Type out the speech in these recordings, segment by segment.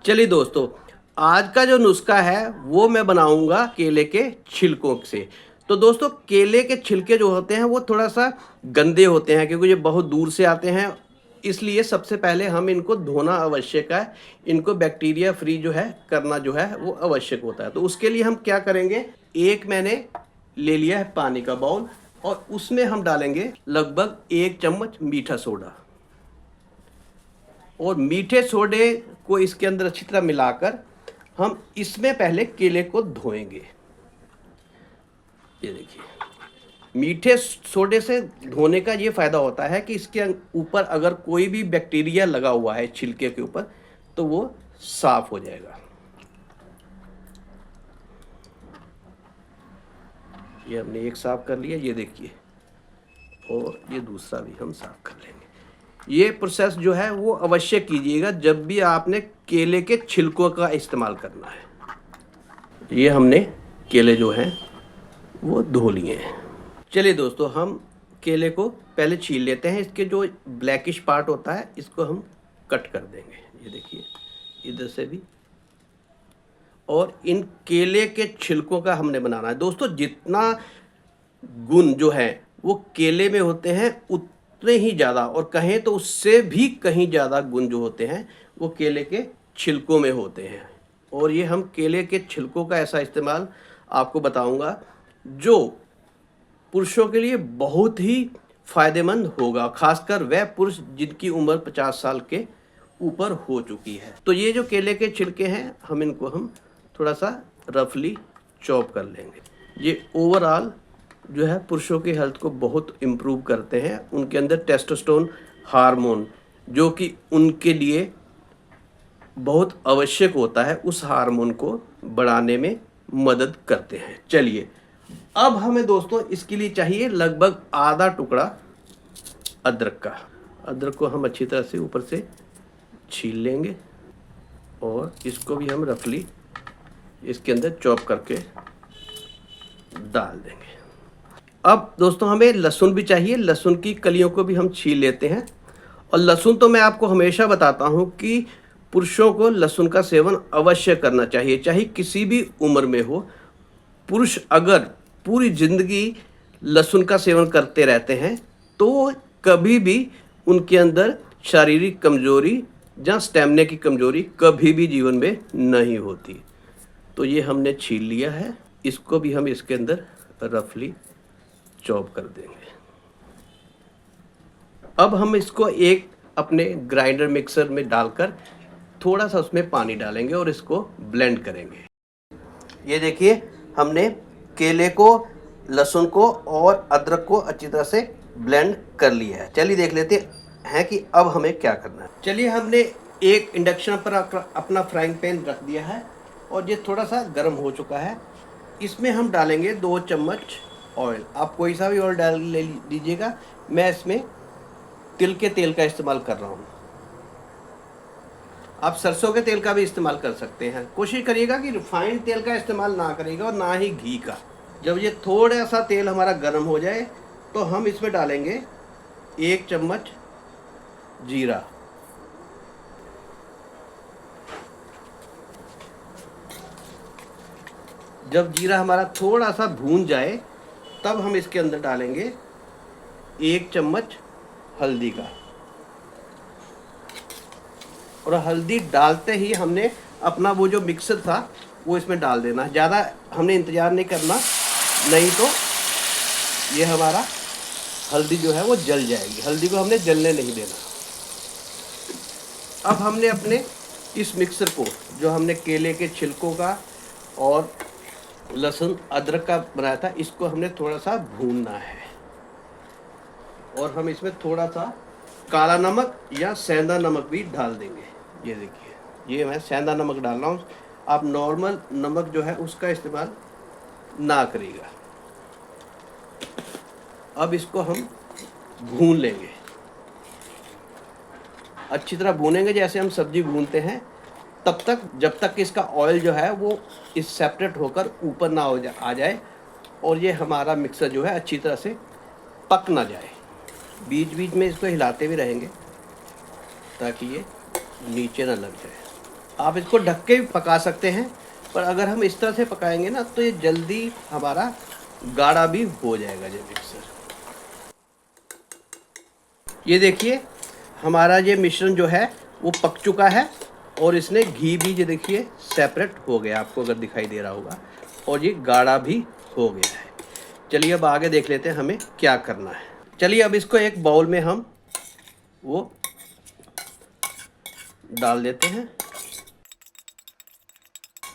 चलिए दोस्तों, आज का जो नुस्खा है वो मैं बनाऊंगा केले के छिलकों से। तो दोस्तों, केले के छिलके जो होते हैं वो थोड़ा सा गंदे होते हैं क्योंकि ये बहुत दूर से आते हैं। इसलिए सबसे पहले हम इनको धोना आवश्यक है। इनको बैक्टीरिया फ्री जो है करना जो है वो आवश्यक होता है। तो उसके लिए हम क्या करेंगे, एक मैंने ले लिया है पानी का बाउल और उसमें हम डालेंगे लगभग 1 चम्मच मीठा सोडा। और मीठे सोडे को इसके अंदर अच्छी तरह मिलाकर हम इसमें पहले केले को धोएंगे। ये देखिए, मीठे सोडे से धोने का ये फ़ायदा होता है कि इसके ऊपर अगर कोई भी बैक्टीरिया लगा हुआ है छिलके के ऊपर तो वो साफ हो जाएगा। ये हमने एक साफ कर लिया, ये देखिए, और ये दूसरा भी हम साफ कर लेंगे। ये प्रोसेस जो है वो अवश्य कीजिएगा जब भी आपने केले के छिलकों का इस्तेमाल करना है। ये हमने केले जो हैं वो धो लिए हैं। चलिए दोस्तों, हम केले को पहले छील लेते हैं। इसके जो ब्लैकिश पार्ट होता है इसको हम कट कर देंगे। ये देखिए, इधर से भी। और इन केले के छिलकों का हमने बनाना है। दोस्तों, जितना गुण जो है वो केले में होते हैं उतने ही ज़्यादा, और कहें तो उससे भी कहीं ज़्यादा गुण जो होते हैं वो केले के छिलकों में होते हैं। और ये हम केले के छिलकों का ऐसा इस्तेमाल आपको बताऊंगा जो पुरुषों के लिए बहुत ही फ़ायदेमंद होगा, खासकर वह पुरुष जिनकी उम्र 50 साल के ऊपर हो चुकी है। तो ये जो केले के छिलके हैं हम थोड़ा सा रफली चॉप कर लेंगे। ये ओवरऑल जो है पुरुषों की हेल्थ को बहुत इम्प्रूव करते हैं। उनके अंदर टेस्टोस्टेरोन हार्मोन जो कि उनके लिए बहुत आवश्यक होता है, उस हार्मोन को बढ़ाने में मदद करते हैं। चलिए, अब हमें दोस्तों इसके लिए चाहिए लगभग आधा टुकड़ा अदरक का। अदरक को हम अच्छी तरह से ऊपर से छील लेंगे और इसको भी हम रफली इसके अंदर चॉप करके डाल देंगे। अब दोस्तों, हमें लहसुन भी चाहिए। लहसुन की कलियों को भी हम छील लेते हैं। और लहसुन तो मैं आपको हमेशा बताता हूँ कि पुरुषों को लहसुन का सेवन अवश्य करना चाहिए, चाहे किसी भी उम्र में हो। पुरुष अगर पूरी ज़िंदगी लहसुन का सेवन करते रहते हैं तो कभी भी उनके अंदर शारीरिक कमजोरी या स्टैमिना की कमजोरी कभी भी जीवन में नहीं होती। तो ये हमने छील लिया है, इसको भी हम इसके अंदर रफली चॉप कर देंगे। अब हम इसको एक अपने ग्राइंडर मिक्सर में डालकर थोड़ा सा उसमें पानी डालेंगे और इसको ब्लेंड करेंगे। ये देखिए, हमने केले को, लहसुन को और अदरक को अच्छी तरह से ब्लेंड कर लिया है। चलिए देख लेते हैं कि अब हमें क्या करना है। चलिए, हमने एक इंडक्शन पर अपना फ्राइंग पैन रख दिया है और ये थोड़ा सा गर्म हो चुका है। इसमें हम डालेंगे 2 चम्मच ऑयल। आप कोई सा भी ऑयल डाल ले लीजिएगा। मैं इसमें तिल के तेल का इस्तेमाल कर रहा हूँ। आप सरसों के तेल का भी इस्तेमाल कर सकते हैं। कोशिश करिएगा कि रिफाइंड तेल का इस्तेमाल ना करिएगा और ना ही घी का। जब ये थोड़ा सा तेल हमारा गर्म हो जाए तो हम इसमें डालेंगे 1 चम्मच जीरा। जब जीरा हमारा थोड़ा सा भून जाए तब हम इसके अंदर डालेंगे 1 चम्मच हल्दी का। और हल्दी डालते ही हमने अपना वो जो मिक्सर था वो इसमें डाल देना। ज़्यादा हमने इंतज़ार नहीं करना, नहीं तो ये हमारा हल्दी जो है वो जल जाएगी। हल्दी को हमने जलने नहीं देना। अब हमने अपने इस मिक्सर को, जो हमने केले के छिलकों का और लहसुन अदरक का बनाया था, इसको हमने थोड़ा सा भूनना है। और हम इसमें थोड़ा सा काला नमक या सेंधा नमक भी डाल देंगे। ये देखिए, ये मैं सेंधा नमक डाल रहा हूँ। आप नॉर्मल नमक जो है उसका इस्तेमाल ना करिएगा। अब इसको हम भून लेंगे, अच्छी तरह भूनेंगे जैसे हम सब्जी भूनते हैं, तब तक जब तक इसका ऑयल जो है वो इस सेपरेट होकर ऊपर ना आ जाए और ये हमारा मिक्सर जो है अच्छी तरह से पक ना जाए। बीच बीच में इसको हिलाते भी रहेंगे ताकि ये नीचे ना लग जाए। आप इसको ढक के भी पका सकते हैं, पर अगर हम इस तरह से पकाएंगे ना तो ये जल्दी हमारा गाढ़ा भी हो जाएगा ये मिक्सर। ये देखिए हमारा ये मिश्रण जो है वो पक चुका है और इसने घी भी ये देखिए सेपरेट हो गया, आपको अगर दिखाई दे रहा होगा, और ये गाढ़ा भी हो गया है। चलिए अब आगे देख लेते हैं हमें क्या करना है। चलिए अब इसको एक बाउल में हम वो डाल देते हैं।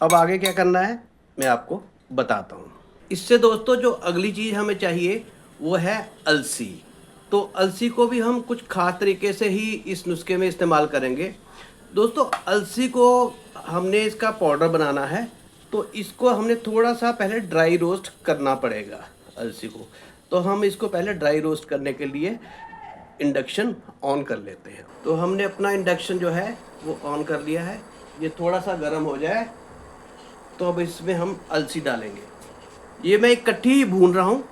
अब आगे क्या करना है मैं आपको बताता हूँ। इससे दोस्तों जो अगली चीज़ हमें चाहिए वो है अलसी। तो अलसी को भी हम कुछ खास तरीके से ही इस नुस्खे में इस्तेमाल करेंगे। दोस्तों अलसी को हमने इसका पाउडर बनाना है, तो इसको हमने थोड़ा सा पहले ड्राई रोस्ट करना पड़ेगा अलसी को। तो हम इसको पहले ड्राई रोस्ट करने के लिए इंडक्शन ऑन कर लेते हैं। तो हमने अपना इंडक्शन जो है वो ऑन कर लिया है। ये थोड़ा सा गर्म हो जाए तो अब इसमें हम अलसी डालेंगे। ये मैं इकट्ठी ही भून रहा हूँ।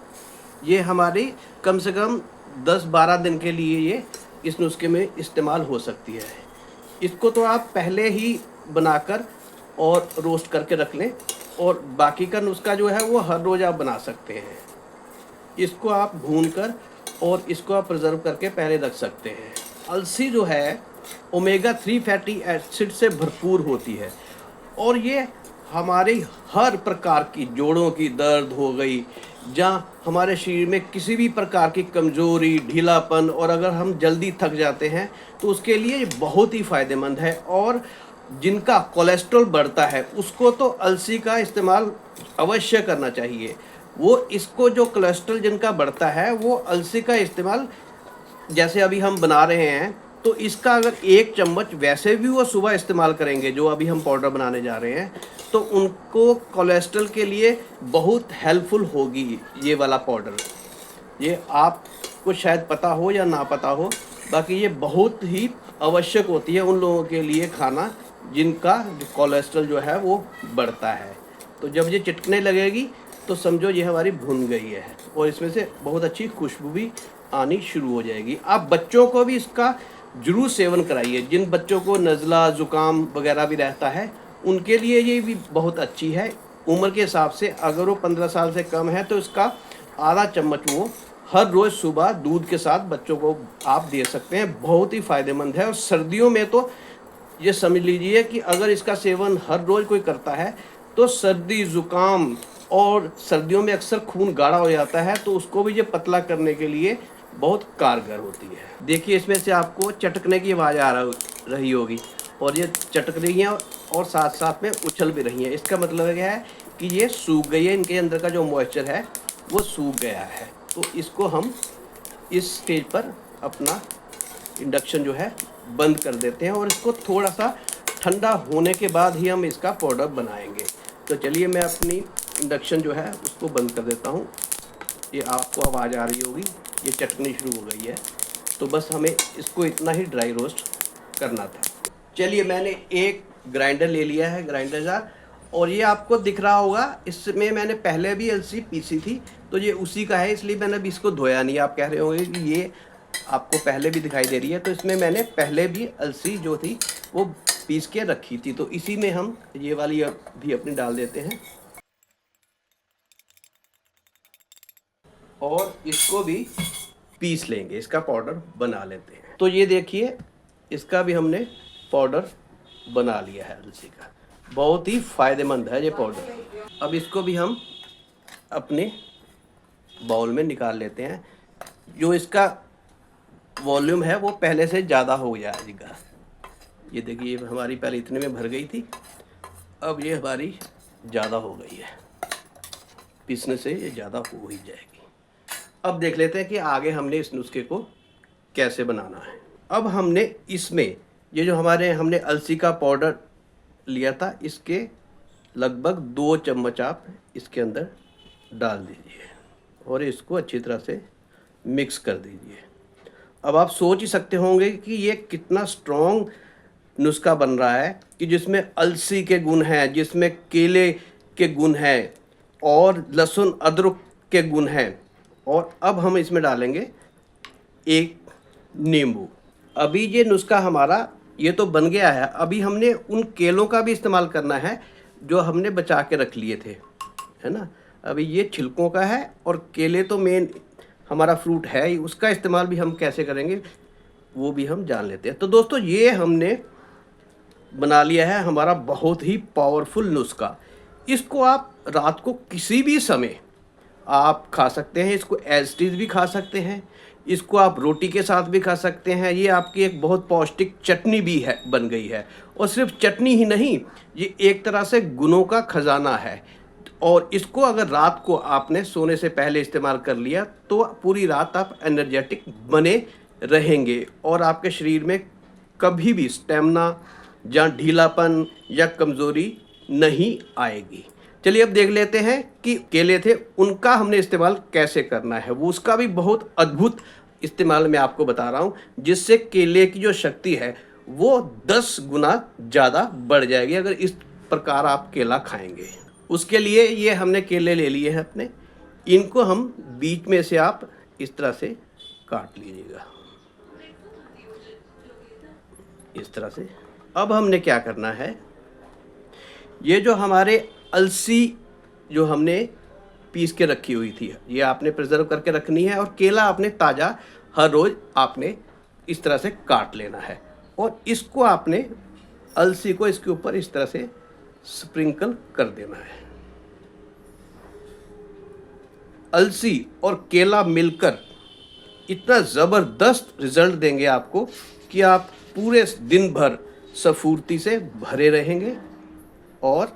ये हमारी कम से कम 10-12 दिन के लिए ये इस नुस्खे में इस्तेमाल हो सकती है। इसको तो आप पहले ही बनाकर और रोस्ट करके रख लें, और बाकी का नुस्खा जो है वो हर रोज़ आप बना सकते हैं। इसको आप भूनकर और इसको आप प्रिजर्व करके पहले रख सकते हैं। अलसी जो है ओमेगा 3 फैटी एसिड से भरपूर होती है, और ये हमारी हर प्रकार की जोड़ों की दर्द हो गई, जहाँ हमारे शरीर में किसी भी प्रकार की कमज़ोरी, ढीलापन, और अगर हम जल्दी थक जाते हैं तो उसके लिए ये बहुत ही फ़ायदेमंद है। और जिनका कोलेस्ट्रॉल बढ़ता है उसको तो अलसी का इस्तेमाल अवश्य करना चाहिए। वो इसको जो कोलेस्ट्रॉल जिनका बढ़ता है वो अलसी का इस्तेमाल, जैसे अभी हम बना रहे हैं, तो इसका अगर 1 चम्मच वैसे भी वो सुबह इस्तेमाल करेंगे, जो अभी हम पाउडर बनाने जा रहे हैं, तो उनको कोलेस्ट्रॉल के लिए बहुत हेल्पफुल होगी ये वाला पाउडर। ये आपको शायद पता हो या ना पता हो, बाकी ये बहुत ही आवश्यक होती है उन लोगों के लिए खाना जिनका कोलेस्ट्रॉल जो है वो बढ़ता है। तो जब ये चिटकने लगेगी तो समझो ये हमारी भुन गई है, और इसमें से बहुत अच्छी खुशबू भी आनी शुरू हो जाएगी। आप बच्चों को भी इसका जरूर सेवन कराइए। जिन बच्चों को नज़ला, ज़ुकाम वगैरह भी रहता है, उनके लिए ये भी बहुत अच्छी है। उम्र के हिसाब से अगर वो 15 साल से कम है तो इसका आधा चम्मच वो हर रोज़ सुबह दूध के साथ बच्चों को आप दे सकते हैं। बहुत ही फ़ायदेमंद है। और सर्दियों में तो ये समझ लीजिए कि अगर इसका सेवन हर रोज़ कोई करता है तो सर्दी, ज़ुकाम, और सर्दियों में अक्सर खून गाढ़ा हो जाता है, तो उसको भी ये पतला करने के लिए बहुत कारगर होती है। देखिए इसमें से आपको चटकने की आवाज़ आ रही होगी, और ये चटक रही हैं और साथ साथ में उछल भी रही हैं। इसका मतलब क्या है कि ये सूख गई है, इनके अंदर का जो मॉइस्चर है वो सूख गया है। तो इसको हम इस स्टेज पर अपना इंडक्शन जो है बंद कर देते हैं, और इसको थोड़ा सा ठंडा होने के बाद ही हम इसका पाउडर बनाएंगे। तो चलिए मैं अपनी इंडक्शन जो है उसको बंद कर देता हूँ। ये आपको आवाज़ आ रही होगी, ये चटकनी शुरू हो गई है। तो बस हमें इसको इतना ही ड्राई रोस्ट करना था। चलिए मैंने एक ग्राइंडर ले लिया है, ग्राइंडर जार, और ये आपको दिख रहा होगा, इसमें मैंने पहले भी अलसी पीसी थी, तो ये उसी का है, इसलिए मैंने अभी इसको धोया नहीं। आप कह रहे होंगे कि ये आपको पहले भी दिखाई दे रही है, तो इसमें मैंने पहले भी अलसी जो थी वो पीस के रखी थी। तो इसी में हम ये वाली भी अपनी डाल देते हैं, और इसको भी पीस लेंगे, इसका पाउडर बना लेते हैं। तो ये देखिए इसका भी हमने पाउडर बना लिया है अलसी का। बहुत ही फ़ायदेमंद है ये पाउडर। अब इसको भी हम अपने बाउल में निकाल लेते हैं। जो इसका वॉल्यूम है वो पहले से ज़्यादा हो जाएगा। ये देखिए हमारी पहले इतने में भर गई थी, अब ये हमारी ज़्यादा हो गई है, पीसने से ये ज़्यादा हो ही जाएगी। अब देख लेते हैं कि आगे हमने इस नुस्खे को कैसे बनाना है। अब हमने इसमें ये जो हमने अलसी का पाउडर लिया था, इसके लगभग 2 चम्मच आप इसके अंदर डाल दीजिए, और इसको अच्छी तरह से मिक्स कर दीजिए। अब आप सोच ही सकते होंगे कि ये कितना स्ट्रॉन्ग नुस्खा बन रहा है, कि जिसमें अलसी के गुण हैं, जिसमें केले के गुण हैं, और लहसुन अदरक के गुण हैं। और अब हम इसमें डालेंगे एक नींबू। अभी ये नुस्खा हमारा ये तो बन गया है। अभी हमने उन केलों का भी इस्तेमाल करना है जो हमने बचा के रख लिए थे, है ना। अभी ये छिलकों का है और केले तो मेन हमारा फ्रूट है ही, उसका इस्तेमाल भी हम कैसे करेंगे वो भी हम जान लेते हैं। तो दोस्तों ये हमने बना लिया है हमारा बहुत ही पावरफुल नुस्खा। इसको आप रात को किसी भी समय आप खा सकते हैं। इसको एज इट इज़ भी खा सकते हैं, इसको आप रोटी के साथ भी खा सकते हैं। ये आपकी एक बहुत पौष्टिक चटनी भी है, बन गई है। और सिर्फ चटनी ही नहीं, ये एक तरह से गुणों का खजाना है। और इसको अगर रात को आपने सोने से पहले इस्तेमाल कर लिया तो पूरी रात आप एनर्जेटिक बने रहेंगे और आपके शरीर में कभी भी स्टेमिना या ढीलापन या कमज़ोरी नहीं आएगी। चलिए अब देख लेते हैं कि केले थे उनका हमने इस्तेमाल कैसे करना है। वो उसका भी बहुत अद्भुत इस्तेमाल मैं आपको बता रहा हूँ, जिससे केले की जो शक्ति है वो 10 गुना ज़्यादा बढ़ जाएगी अगर इस प्रकार आप केला खाएंगे। उसके लिए ये हमने केले ले लिए हैं अपने, इनको हम बीच में से आप इस तरह से काट लीजिएगा, इस तरह से। अब हमने क्या करना है, ये जो हमारे अलसी जो हमने पीस के रखी हुई थी, ये आपने प्रिजर्व करके रखनी है। और केला आपने ताज़ा हर रोज़ आपने इस तरह से काट लेना है और इसको आपने अलसी को इसके ऊपर इस तरह से स्प्रिंकल कर देना है। अलसी और केला मिलकर इतना ज़बरदस्त रिजल्ट देंगे आपको कि आप पूरे दिन भर स्फूर्ति से भरे रहेंगे और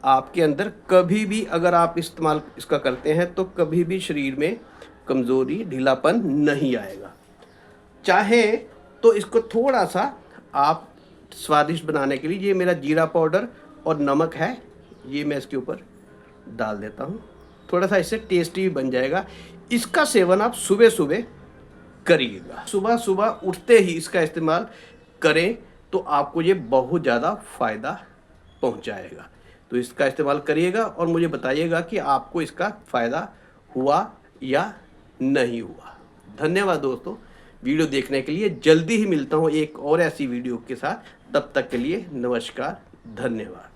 आपके अंदर कभी भी अगर आप इस्तेमाल इसका करते हैं तो कभी भी शरीर में कमज़ोरी ढीलापन नहीं आएगा। चाहे तो इसको थोड़ा सा आप स्वादिष्ट बनाने के लिए, ये मेरा जीरा पाउडर और नमक है, ये मैं इसके ऊपर डाल देता हूँ। थोड़ा सा इससे टेस्टी भी बन जाएगा। इसका सेवन आप सुबह सुबह करिएगा, सुबह सुबह उठते ही इसका इस्तेमाल करें तो आपको ये बहुत ज़्यादा फ़ायदा पहुँचाएगा। तो इसका इस्तेमाल करिएगा और मुझे बताइएगा कि आपको इसका फ़ायदा हुआ या नहीं हुआ। धन्यवाद दोस्तों वीडियो देखने के लिए। जल्दी ही मिलता हूँ एक और ऐसी वीडियो के साथ, तब तक के लिए नमस्कार, धन्यवाद।